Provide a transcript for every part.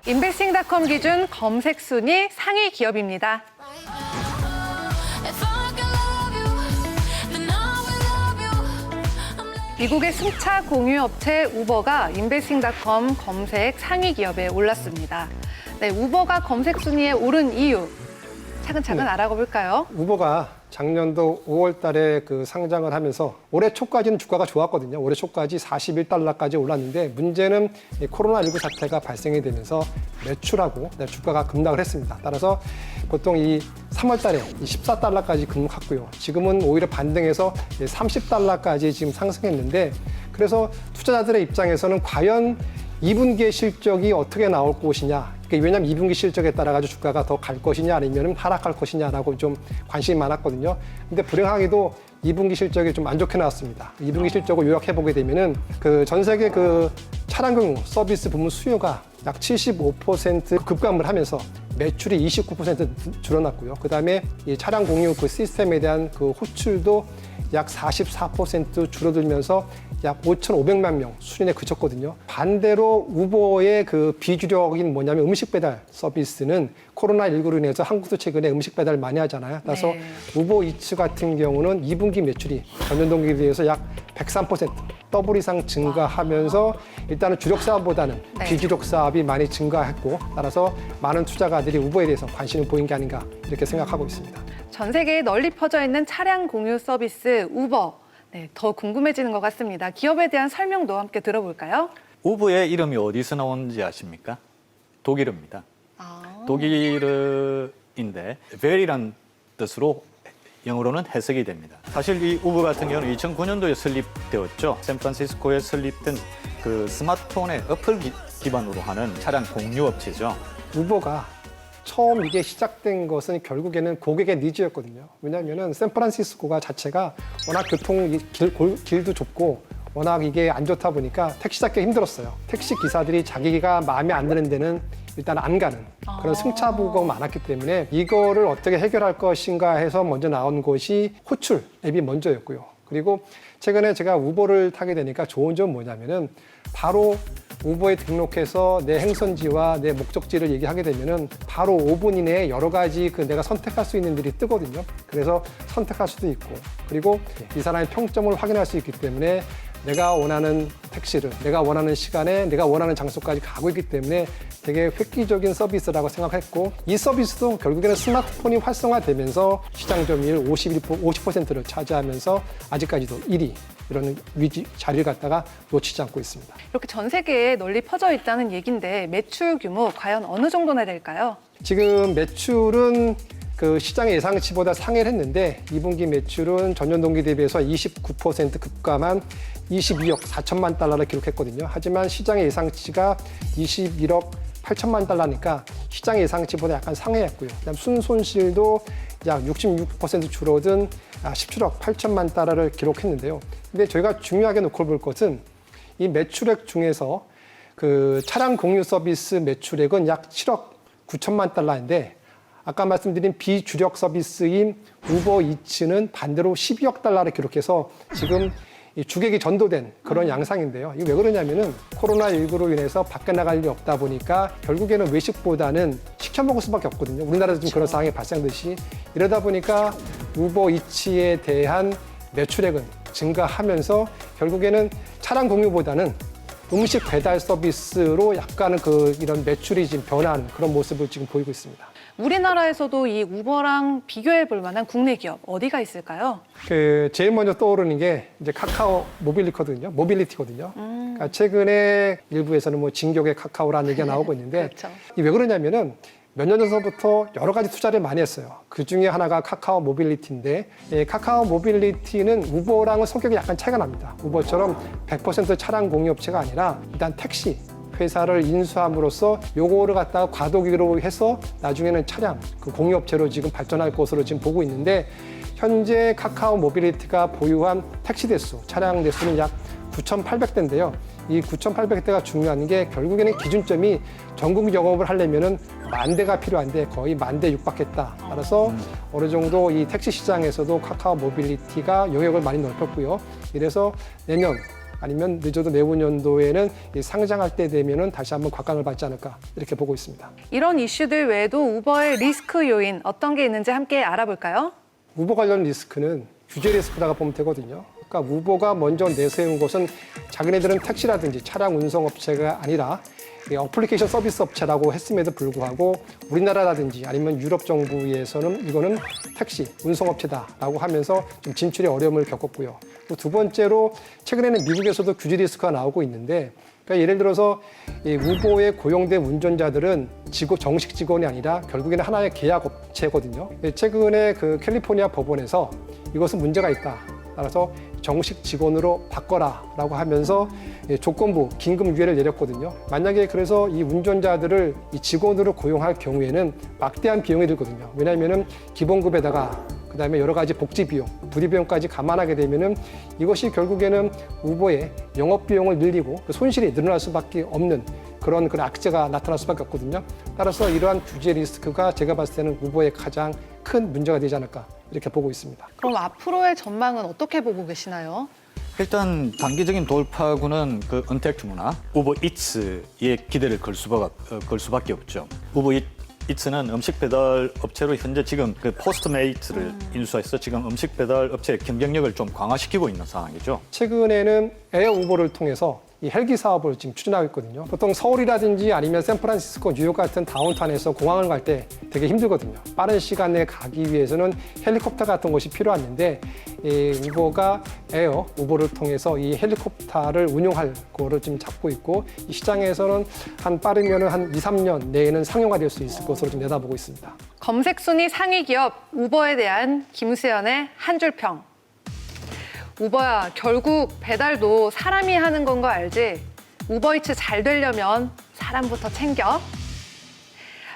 인베스팅닷컴 기준 검색 순위 상위 기업입니다. 미국의 승차 공유 업체 우버가 인베스팅닷컴 검색 상위 기업에 올랐습니다. 네, 우버가 검색 순위에 오른 이유 차근차근 알아가 볼까요? 우버가 작년도 5월 달에 그 상장을 하면서 올해 초까지는 주가가 좋았거든요. 올해 초까지 41달러까지 올랐는데 문제는 이 코로나19 사태가 발생이 되면서 매출하고 주가가 급락을 했습니다. 따라서 보통 이 3월 달에 14달러까지 급락했고요. 지금은 오히려 반등해서 30달러까지 지금 상승했는데 그래서 투자자들의 입장에서는 과연 2분기의 실적이 어떻게 나올 것이냐. 왜냐하면 2분기 실적에 따라 가지고 주가가 더 갈 것이냐 아니면 하락할 것이냐라고 좀 관심이 많았거든요. 근데 불행하게도 2분기 실적이 좀 안 좋게 나왔습니다. 2분기 실적을 요약해 보게 되면은 그 전 세계 그 차량 경유 서비스 부문 수요가 약 75% 급감을 하면서 매출이 29% 줄어났고요. 그다음에 이 차량 공유 그 시스템에 대한 그 호출도 약 44% 줄어들면서 약 5,500만 명 수준에 그쳤거든요. 반대로 우버의 그 비주력인 뭐냐면 음식 배달 서비스는 코로나19로 인해서 한국도 최근에 음식 배달 많이 하잖아요. 그래서 네. 우버 이츠 같은 경우는 2분기 매출이 전년 동기에 비해서 약 103% 더블 이상 증가하면서 일단은 주력 사업보다는 네. 비주력 사업이 많이 증가했고 따라서 많은 투자가들이 우버에 대해서 관심을 보인 게 아닌가 이렇게 생각하고 있습니다. 전 세계에 널리 퍼져 있는 차량 공유 서비스 우버. 네, 더 궁금해지는 것 같습니다. 기업에 대한 설명도 함께 들어볼까요? 우버의 이름이 어디서 나오는지 아십니까? 독일어입니다. 독일어인데 very란 뜻으로 영어로는 해석이 됩니다. 사실 이 우버 같은 경우는 2009년도에 설립되었죠. 샌프란시스코에 설립된 그 스마트폰의 어플 기반으로 하는 차량 공유 업체죠. 우버가 처음 이게 시작된 것은 결국에는 고객의 니즈였거든요. 왜냐하면 샌프란시스코가 자체가 워낙 길도 좁고 워낙 이게 안 좋다 보니까 택시 잡기 힘들었어요. 택시 기사들이 자기가 마음에 안 드는 데는 일단 안 가는 그런 승차부가 많았기 때문에 이거를 어떻게 해결할 것인가 해서 먼저 나온 것이 호출 앱이 먼저였고요. 그리고 최근에 제가 우버를 타게 되니까 좋은 점은 뭐냐면은 바로 우버에 등록해서 내 행선지와 내 목적지를 얘기하게 되면은 바로 5분 이내에 여러 가지 그 내가 선택할 수 있는 일이 뜨거든요. 그래서 선택할 수도 있고 그리고 이 사람의 평점을 확인할 수 있기 때문에 내가 원하는 택시를 내가 원하는 시간에 내가 원하는 장소까지 가고 있기 때문에 되게 획기적인 서비스라고 생각했고 이 서비스도 결국에는 스마트폰이 활성화되면서 시장 점유율 50%를 차지하면서 아직까지도 1위 이런 자리를 갖다가 놓치지 않고 있습니다. 이렇게 전 세계에 널리 퍼져 있다는 얘기인데 매출 규모 과연 어느 정도나 될까요? 지금 매출은 그 시장의 예상치보다 상회를 했는데 2분기 매출은 전년 동기 대비해서 29% 급감한 22억 4천만 달러를 기록했거든요. 하지만 시장의 예상치가 21억 8천만 달러니까 시장 예상치보다 약간 상회했고요. 그다음 순손실도 약 66% 줄어든 17억 8천만 달러를 기록했는데요. 근데 저희가 중요하게 놓고 볼 것은 이 매출액 중에서 그 차량 공유 서비스 매출액은 약 7억 9천만 달러인데 아까 말씀드린 비주력 서비스인 우버 이츠는 반대로 12억 달러를 기록해서 지금 이 주객이 전도된 그런 양상인데요. 이게 왜 그러냐면은 코로나19로 인해서 밖에 나갈 일이 없다 보니까 결국에는 외식보다는 시켜 먹을 수밖에 없거든요. 우리나라도 좀 그런 상황이 발생듯이 이러다 보니까 우버 이츠에 대한 매출액은 증가하면서 결국에는 차량 공유보다는 음식 배달 서비스로 약간은 이런 매출이 지금 변화하는 그런 모습을 지금 보이고 있습니다. 우리나라에서도 이 우버랑 비교해 볼 만한 국내 기업 어디가 있을까요? 제일 먼저 떠오르는 게 이제 카카오 모빌리티거든요. 그러니까 최근에 일부에서는 뭐 진격의 카카오라는 얘기가 나오고 있는데 그렇죠. 이게 왜 그러냐면은 몇 년 전부터 여러 가지 투자를 많이 했어요. 그 중에 하나가 카카오 모빌리티인데 카카오 모빌리티는 우버랑은 성격이 약간 차이가 납니다. 우버처럼 100% 차량 공유업체가 아니라 일단 택시 회사를 인수함으로써 요거를 갖다가 과도기로 해서 나중에는 차량 그 공유업체로 지금 발전할 것으로 지금 보고 있는데 현재 카카오 모빌리티가 보유한 택시 대수, 차량 대수는 약 9,800대인데요. 이 9,800대가 중요한 게 결국에는 기준점이 전국 영업을 하려면은 10,000대가 필요한데 거의 10,000대 육박했다. 따라서 어느 정도 이 택시 시장에서도 카카오 모빌리티가 영역을 많이 넓혔고요. 이래서 내년 아니면 늦어도 내후년도에는 이 상장할 때 되면은 다시 한번 곽강을 받지 않을까 이렇게 보고 있습니다. 이런 이슈들 외에도 우버의 리스크 요인 어떤 게 있는지 함께 알아볼까요? 우버 관련 리스크는 규제 리스크라고 보면 되거든요. 그러니까 우버가 먼저 내세운 것은 자기네들은 택시라든지 차량 운송업체가 아니라 어플리케이션 서비스 업체라고 했음에도 불구하고 우리나라라든지 아니면 유럽 정부에서는 이거는 택시 운송업체다라고 하면서 좀 진출에 어려움을 겪었고요. 또 두 번째로 최근에는 미국에서도 규제 리스크가 나오고 있는데 그러니까 예를 들어서 이 우버에 고용된 운전자들은 정식 직원이 아니라 결국에는 하나의 계약 업체거든요. 최근에 그 캘리포니아 법원에서 이것은 문제가 있다. 따라서 정식 직원으로 바꿔라라고 하면서 조건부 긴급 유예를 내렸거든요. 만약에 그래서 이 운전자들을 이 직원으로 고용할 경우에는 막대한 비용이 들거든요. 왜냐하면은 기본급에다가 그다음에 여러 가지 복지 비용, 부리 비용까지 감안하게 되면은 이것이 결국에는 우버의 영업 비용을 늘리고 그 손실이 늘어날 수밖에 없는 그런 악재가 나타날 수밖에 없거든요. 따라서 이러한 규제 리스크가 제가 봤을 때는 우버의 가장 큰 문제가 되지 않을까 이렇게 보고 있습니다. 그럼 앞으로의 전망은 어떻게 보고 계시나요? 일단 단기적인 돌파구는 그 언택 주문화, 우버 이츠에 기대를 걸 수밖에 없죠. 우버 이츠는 음식 배달 업체로 현재 지금 그 포스트메이트를 인수해서 지금 음식 배달 업체의 경쟁력을 좀 강화시키고 있는 상황이죠. 최근에는 에어 우버를 통해서 이 헬기 사업을 지금 추진하고 있거든요. 보통 서울이라든지 아니면 샌프란시스코, 뉴욕 같은 다운타운에서 공항을 갈 때 되게 힘들거든요. 빠른 시간 내에 가기 위해서는 헬리콥터 같은 것이 필요한데 이 우버가 에어 우버를 통해서 이 헬리콥터를 운용할 거를 지금 잡고 있고 이 시장에서는 빠르면 한 2, 3년 내에는 상용화될 수 있을 것으로 좀 내다보고 있습니다. 검색 순위 상위 기업 우버에 대한 김수현의 한 줄 평. 우버야, 결국 배달도 사람이 하는 건 거 알지? 우버이츠 잘 되려면 사람부터 챙겨.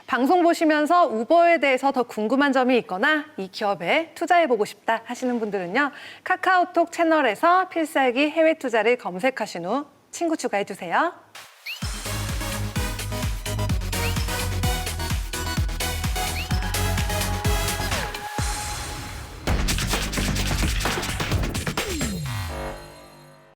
방송 보시면서 우버에 대해서 더 궁금한 점이 있거나 이 기업에 투자해보고 싶다 하시는 분들은요. 카카오톡 채널에서 필살기 해외 투자를 검색하신 후 친구 추가해주세요.